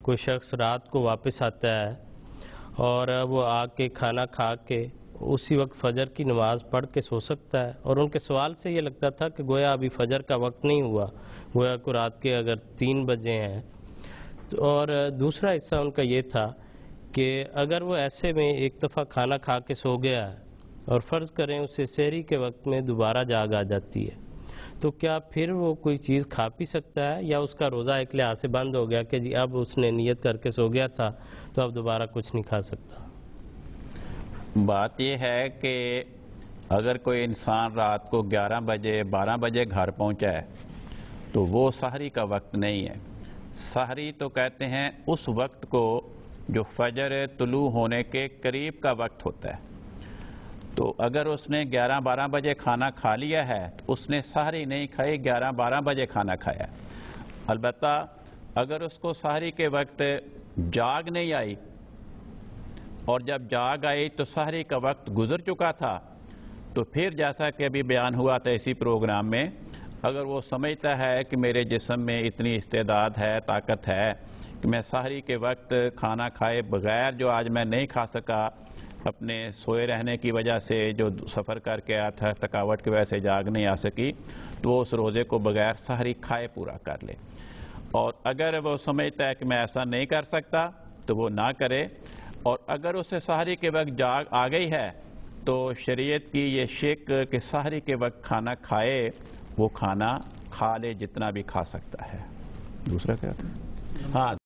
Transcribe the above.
کوئی شخص رات کو واپس آتا ہے اور وہ آ کے کھانا کھا کے اسی وقت فجر کی نماز پڑھ کے سو سکتا ہے، اور ان کے سوال سے یہ لگتا تھا کہ گویا ابھی فجر کا وقت نہیں ہوا، گویا کو رات کے اگر 3 بجے ہیں۔ اور دوسرا حصہ ان کا یہ تھا کہ اگر وہ ایسے میں ایک دفعہ کھانا کھا کے سو گیا ہے اور فرض کریں اسے سحری کے وقت میں دوبارہ جاگ آ جاتی ہے، تو کیا پھر وہ کوئی چیز کھا پی سکتا ہے، یا اس کا روزہ ایک لحاظ سے بند ہو گیا کہ جی اب اس نے نیت کر کے سو گیا تھا تو اب دوبارہ کچھ نہیں کھا سکتا؟ بات یہ ہے کہ اگر کوئی انسان رات کو 11 بجے 12 بجے گھر پہنچا ہے تو وہ سحری کا وقت نہیں ہے۔ سحری تو کہتے ہیں اس وقت کو جو فجر طلوع ہونے کے قریب کا وقت ہوتا ہے، تو اگر اس نے 11-12 بجے کھانا کھا لیا ہے تو اس نے سحری نہیں کھائی، 11-12 بجے کھانا کھایا۔ البتہ اگر اس کو سحری کے وقت جاگ نہیں آئی اور جب جاگ آئی تو سحری کا وقت گزر چکا تھا، تو پھر جیسا کہ ابھی بیان ہوا تھا اسی پروگرام میں، اگر وہ سمجھتا ہے کہ میرے جسم میں اتنی استعداد ہے، طاقت ہے کہ میں سحری کے وقت کھانا کھائے بغیر جو آج میں نہیں کھا سکا اپنے سوئے رہنے کی وجہ سے، جو سفر کر کے آیا تھا تھکاوٹ کی وجہ سے جاگ نہیں آ سکی، تو وہ اس روزے کو بغیر سحری کھائے پورا کر لے۔ اور اگر وہ سمجھتا ہے کہ میں ایسا نہیں کر سکتا تو وہ نہ کرے، اور اگر اسے سحری کے وقت جاگ آ گئی ہے تو شریعت کی یہ شک کہ سحری کے وقت کھانا کھائے، وہ کھانا کھا لے جتنا بھی کھا سکتا ہے۔ دوسرا کیا تھا؟ ہاں